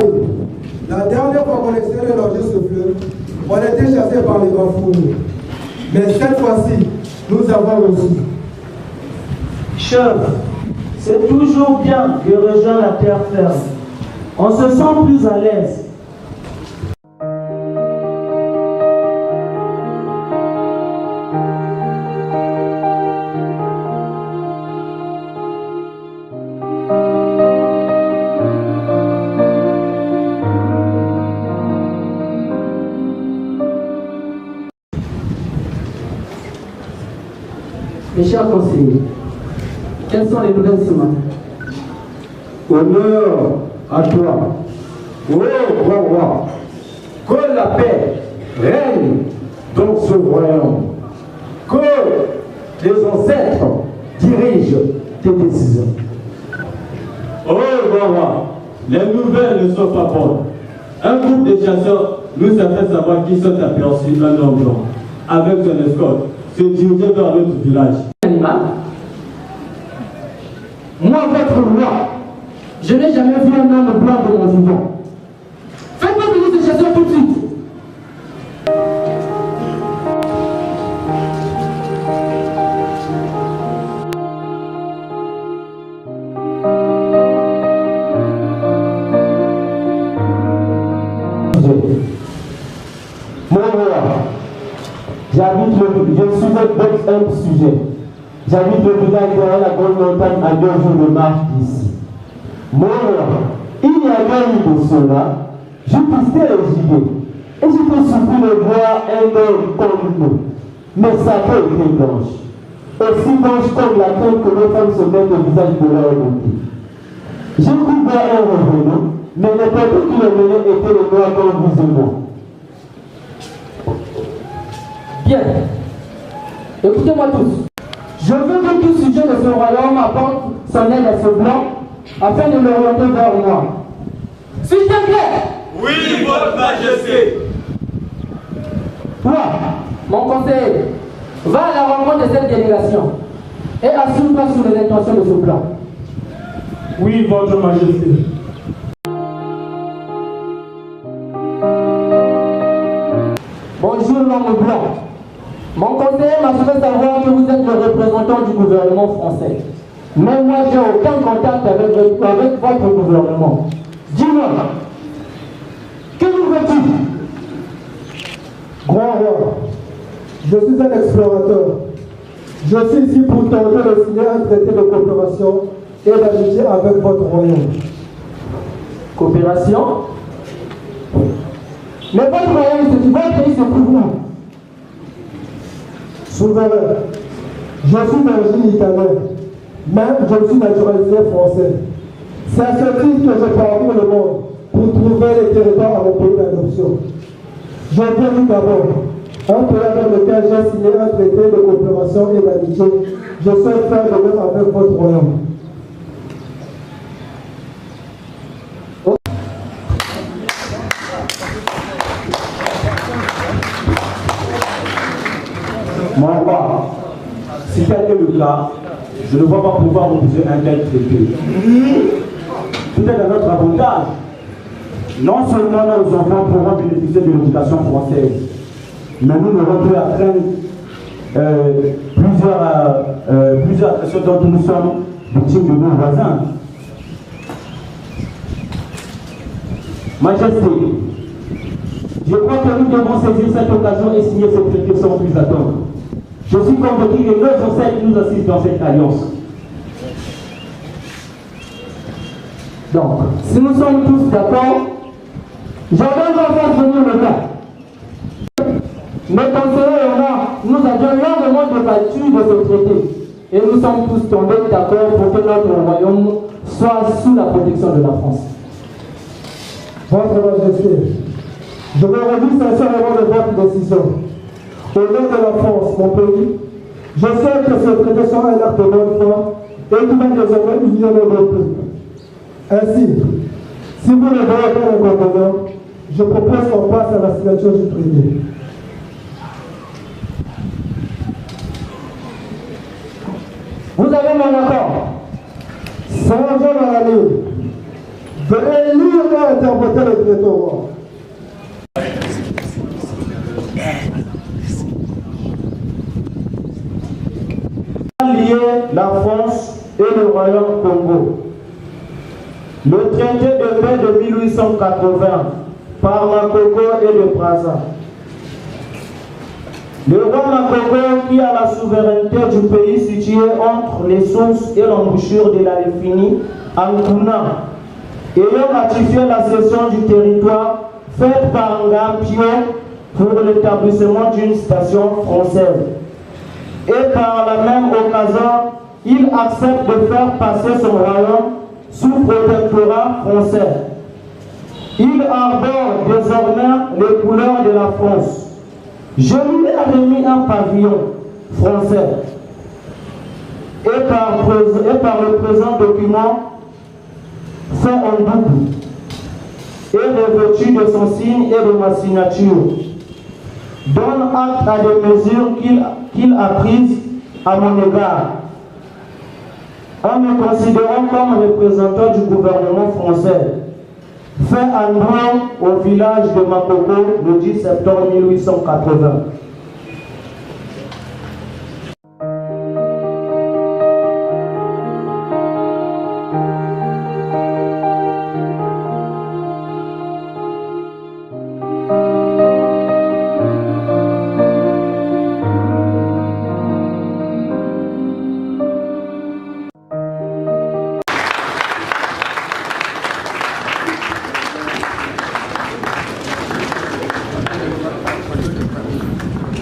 amis, la dernière fois qu'on essayait de loger ce fleuve, on était chassés par les grands fourneaux. Mais cette fois-ci, nous avons reçu. Chef, c'est toujours bien de rejoindre la terre ferme. On se sent plus à l'aise. Mes chers conseillers, quelles sont les nouvelles ce matin? Honneur à toi, ô grand roi, que la paix règne dans ce royaume, que les ancêtres dirigent tes décisions. Oh grand roi, les nouvelles ne sont pas bonnes. Un groupe de chasseurs nous a fait savoir qu'ils sont aperçus un homme blanc, avec son escorte, se dirigeant vers notre village. Animal. Moi, votre roi, je n'ai jamais vu un homme blanc de mon vivant. Faites-moi venir ce chasseur tout de suite. Mon roi, je suis un sujet. J'habite le village derrière la grande montagne à 2 jours de marche d'ici. Mon roi, il y a bien eu de cela, je pistais le gibier et j'étais surpris de voir un homme comme nous. Mais sa peau était blanche, aussi blanche comme la crème que les femmes se mettent au visage pour leur beauté. J'ai cru voir un revenant, mais les personnes qui le venaient étaient les noirs comme vous et moi. Bien. Écoutez-moi tous. Je veux que tout sujet de ce royaume apporte son aide à ce blanc afin de l'orienter vers moi. Suis-je bien clair? Oui, votre majesté. Toi, mon conseiller, va à la rencontre de cette délégation et assure-toi sur les intentions de ce blanc. Oui, votre majesté. Bonjour l'homme blanc. Mon conseiller m'a fait savoir que vous êtes le représentant du gouvernement français. Mais moi, j'ai aucun contact avec votre gouvernement. Dis-moi, que nous veux-tu? Grand roi, je suis un explorateur. Je suis ici pour tenter de signer un traité de coopération et d'amitié avec votre royaume. Coopération? Mais votre royaume, votre pays se trouve où? Souverain, je suis d'origine italienne, même je suis naturalisé français. C'est à ce titre que je parcours le monde pour trouver les territoires à mon pays d'adoption. Je viens tout d'abord, un pays avec lequel j'ai signé un traité de coopération et d'amitié. Je souhaite faire de même avec votre royaume. Mon roi, si tel est le cas, je ne vois pas pouvoir refuser un tel traité. Peut-être à notre avantage. Non seulement nos enfants pourront bénéficier de l'éducation française, mais nous n'aurons plus à craindre plusieurs questions dont nous sommes victimes de nos voisins. Majesté, je crois que nous devons saisir cette occasion et signer ce traité sans plus attendre. Je suis convaincu que nos ancêtres nous assistent dans cette alliance. Donc, si nous sommes tous d'accord, j'ordonne qu'on fasse venir le cas. Mes conseillers et moi, nous avions longuement débattu de ce traité et nous sommes tous tombés d'accord pour que notre royaume soit sous la protection de la France. Votre Majesté, je me réjouis sincèrement de votre décision. Au nom de la France, mon pays, je sais que ce traité sera un acte de bonne foi et qui va désormais unir nos deux peuples. Ainsi, si vous ne voyez pas l'inconvénient, je propose qu'on passe à la signature du traité. Vous avez mon accord. Sergent dans la ligne. Veuillez lire et interpréter le traité au roi. Lié la France et le Royaume Congo. Le traité de paix de 1880 par Makoko et de Brazza. Le roi Makoko, qui a la souveraineté du pays situé entre les sources et l'embouchure de la Léfini, Ankuna, ayant ratifié la cession du territoire faite par Ngampio pour l'établissement d'une station française. Et par la même occasion, il accepte de faire passer son royaume sous protectorat français. Il arbore désormais les couleurs de la France. Je lui ai remis un pavillon français. Et par le présent document, fait en double et revêtu de son signe et de ma signature, donne acte à des mesures qu'il a prises à mon égard, en me considérant comme représentant du gouvernement français, fait à Ndouan au village de Makoko le 10 septembre 1880.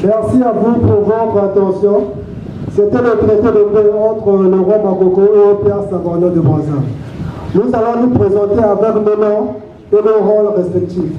Merci à vous pour votre attention. C'était le traité de paix entre le roi Makoko et Pierre Savorgnan de Brazza. Nous allons nous présenter avec nos noms et nos rôles respectifs.